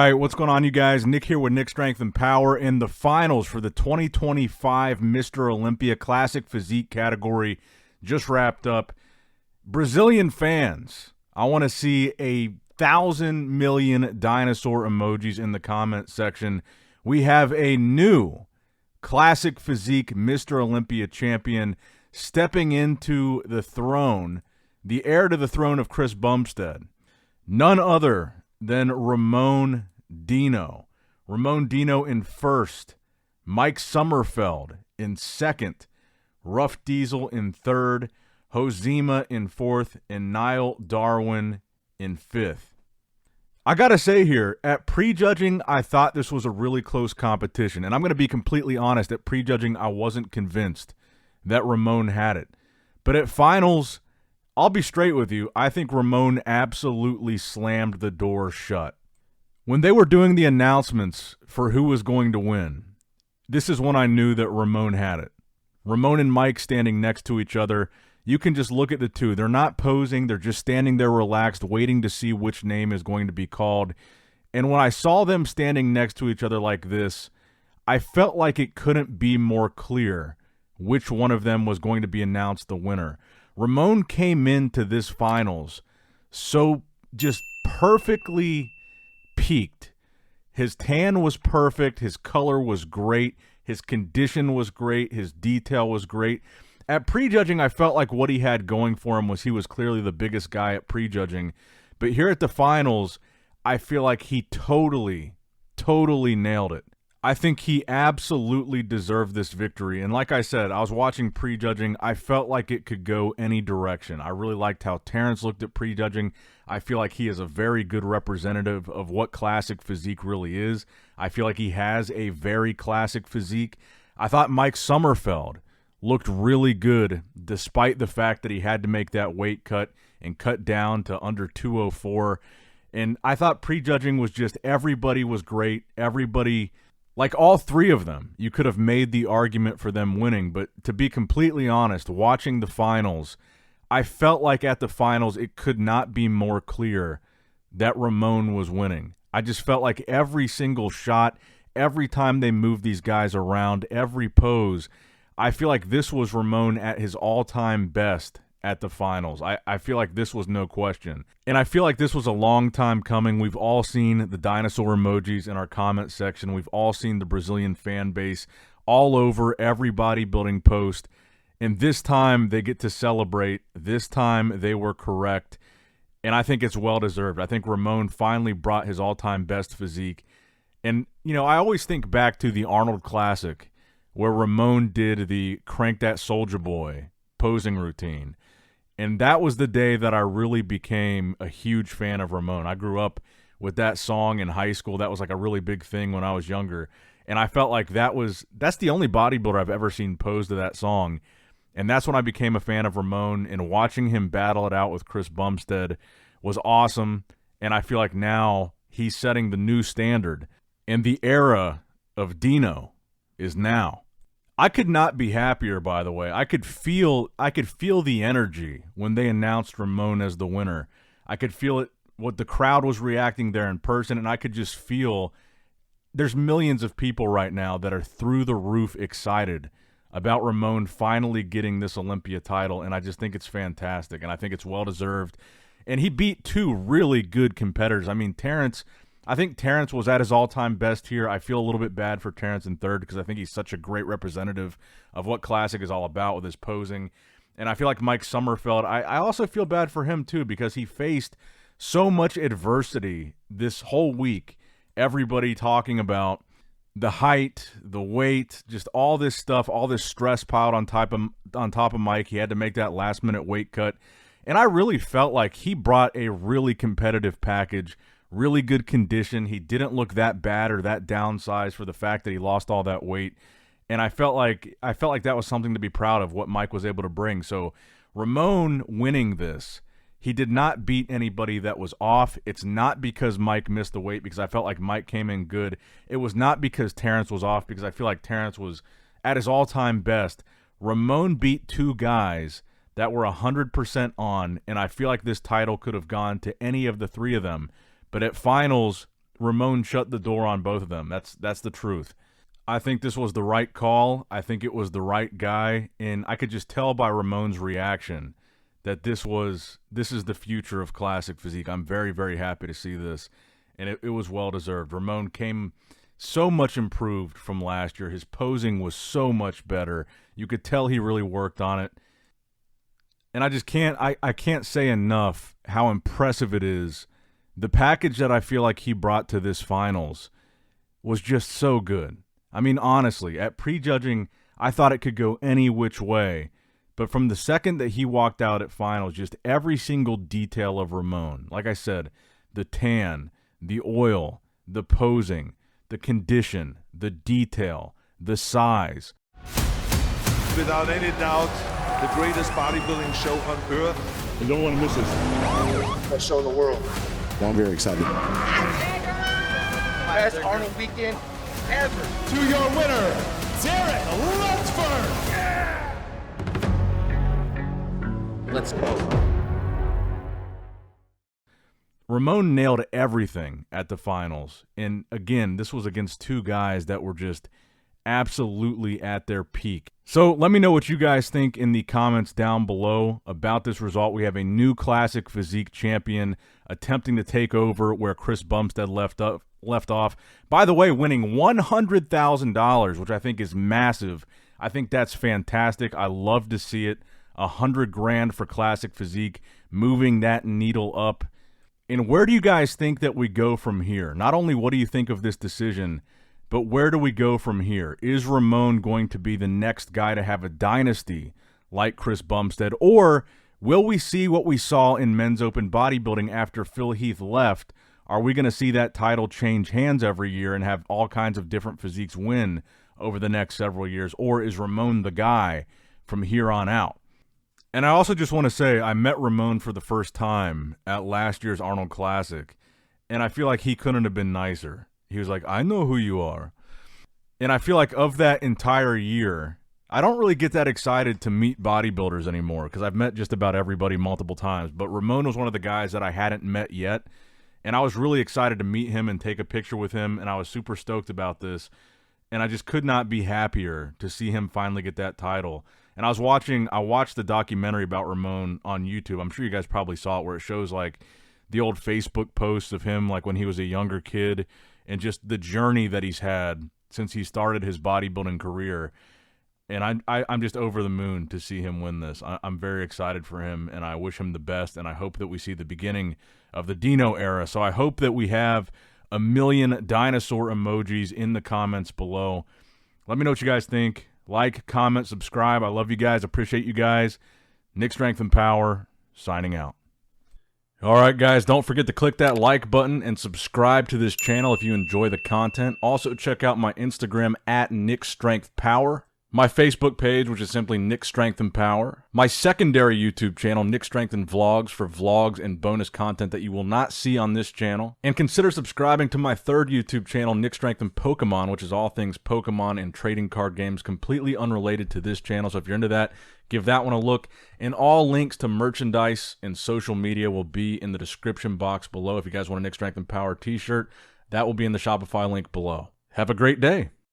right, what's going on, you guys? Nick here with Nick Strength and Power in the finals for the 2025 Mr. Olympia Classic Physique category. Just wrapped up. Brazilian fans, I want to see 1,000 million dinosaur emojis in the comment section. We have a new Classic Physique Mr. Olympia champion stepping into the throne, the heir to the throne of Chris Bumstead. None other than Ramon Dino. Ramon Dino in first, Mike Sommerfeld in second, Rough Diesel in third, Hosema in fourth, and Niall Darwin in fifth. I got to say here, at prejudging, I thought this was a really close competition. And I'm going to be completely honest, at prejudging, I wasn't convinced that Ramon had it. But at finals, I'll be straight with you. I think Ramon absolutely slammed the door shut. When they were doing the announcements for who was going to win, this is when I knew that Ramon had it. Ramon and Mike standing next to each other. You can just look at the two. They're not posing. They're just standing there relaxed, waiting to see which name is going to be called. And when I saw them standing next to each other like this, I felt like it couldn't be more clear which one of them was going to be announced the winner. Ramon came into this finals so just perfectly peaked. His tan was perfect. His color was great. His condition was great. His detail was great. At prejudging, I felt like what he had going for him was he was clearly the biggest guy at prejudging. But here at the finals, I feel like he totally nailed it. I think he absolutely deserved this victory. And like I said, I was watching prejudging. I felt like it could go any direction. I really liked how Terrence looked at prejudging. I feel like he is a very good representative of what classic physique really is. I feel like he has a very classic physique. I thought Mike Sommerfeld looked really good despite the fact that he had to make that weight cut and cut down to under 204. And I thought prejudging was just everybody was great. Everybody, like all three of them, you could have made the argument for them winning. But to be completely honest, watching the finals, I felt like at the finals it could not be more clear that Ramon was winning. I just felt like every single shot, every time they moved these guys around, every pose, I feel like this was Ramon at his all-time best at the finals. I feel like this was no question. And I feel like this was a long time coming. We've all seen the dinosaur emojis in our comment section. We've all seen the Brazilian fan base all over every bodybuilding post. And this time they get to celebrate. This time they were correct. And I think it's well-deserved. I think Ramon finally brought his all-time best physique. And, you know, I always think back to the Arnold Classic where Ramon did the Crank That Soulja Boy posing routine. And that was the day that I really became a huge fan of Ramon. I grew up with that song in high school. That was like a really big thing when I was younger. And I felt like that's the only bodybuilder I've ever seen pose to that song. And that's when I became a fan of Ramon. And watching him battle it out with Chris Bumstead was awesome. And I feel like now he's setting the new standard. And the era of Dino is now. I could not be happier, by the way. I could feel the energy when they announced Ramon as the winner. I could feel it, what the crowd was reacting there in person, and I could just feel there's millions of people right now that are through the roof excited about Ramon finally getting this Olympia title, and I just think it's fantastic, and I think it's well-deserved. And he beat two really good competitors. I mean, I think Terrence was at his all-time best here. I feel a little bit bad for Terrence in third because I think he's such a great representative of what Classic is all about with his posing. And I feel like Mike Sommerfeld, I also feel bad for him too because he faced so much adversity this whole week. Everybody talking about the height, the weight, just all this stuff, all this stress piled on top of Mike. He had to make that last-minute weight cut. And I really felt like he brought a really competitive package. Really good condition. He didn't look that bad or that downsized for the fact that he lost all that weight. And I felt like that was something to be proud of, what Mike was able to bring. So Ramon winning this, he did not beat anybody that was off. It's not because Mike missed the weight, because I felt like Mike came in good. It was not because Terrence was off, because I feel like Terrence was at his all-time best. Ramon beat two guys that were 100% on, and I feel like this title could have gone to any of the three of them. But at finals, Ramon shut the door on both of them. That's the truth. I think this was the right call. I think it was the right guy, and I could just tell by Ramon's reaction that this is the future of classic physique. I'm very, very happy to see this, and it was well deserved. Ramon came so much improved from last year. His posing was so much better. You could tell he really worked on it. And I just can't say enough how impressive it is. The package that I feel like he brought to this finals was just so good. I mean, honestly, at prejudging, I thought it could go any which way. But from the second that he walked out at finals, just every single detail of Ramon, like I said, the tan, the oil, the posing, the condition, the detail, the size. Without any doubt, the greatest bodybuilding show on earth. You don't want to miss this. Best show in the world. Well, I'm very excited. Best Arnold weekend ever. To your winner, Derek Lunsford. Let's go. Ramon nailed everything at the finals. And again, this was against two guys that were just absolutely at their peak. So let me know what you guys think in the comments down below about this result. We have a new classic physique champion attempting to take over where Chris Bumstead left off. By the way, winning $100,000, which I think is massive. I think that's fantastic. I love to see it. $100,000 for classic physique, moving that needle up. And where do you guys think that we go from here? Not only what do you think of this decision, but where do we go from here? Is Ramon going to be the next guy to have a dynasty like Chris Bumstead? Or will we see what we saw in men's open bodybuilding after Phil Heath left? Are we going to see that title change hands every year and have all kinds of different physiques win over the next several years? Or is Ramon the guy from here on out? And I also just want to say I met Ramon for the first time at last year's Arnold Classic, and I feel like he couldn't have been nicer. He was like, I know who you are. And I feel like of that entire year, I don't really get that excited to meet bodybuilders anymore because I've met just about everybody multiple times. But Ramon was one of the guys that I hadn't met yet, and I was really excited to meet him and take a picture with him, and I was super stoked about this. And I just could not be happier to see him finally get that title. And I watched the documentary about Ramon on YouTube. I'm sure you guys probably saw it, where it shows like the old Facebook posts of him like when he was a younger kid and just the journey that he's had since he started his bodybuilding career. And I'm just over the moon to see him win this. I'm very excited for him, and I wish him the best, and I hope that we see the beginning of the Dino era. So I hope that we have 1 million dinosaur emojis in the comments below. Let me know what you guys think. Like, comment, subscribe. I love you guys. Appreciate you guys. Nick Strength and Power, signing out. All right, guys, don't forget to click that like button and subscribe to this channel if you enjoy the content. Also, check out my Instagram at Nick Strength Power. My Facebook page, which is simply Nick Strength and Power. My secondary YouTube channel, Nick Strength and Vlogs, for vlogs and bonus content that you will not see on this channel. And consider subscribing to my third YouTube channel, Nick Strength and Pokemon, which is all things Pokemon and trading card games, completely unrelated to this channel. So if you're into that, give that one a look. And all links to merchandise and social media will be in the description box below. If you guys want a Nick Strength and Power t-shirt, that will be in the Shopify link below. Have a great day.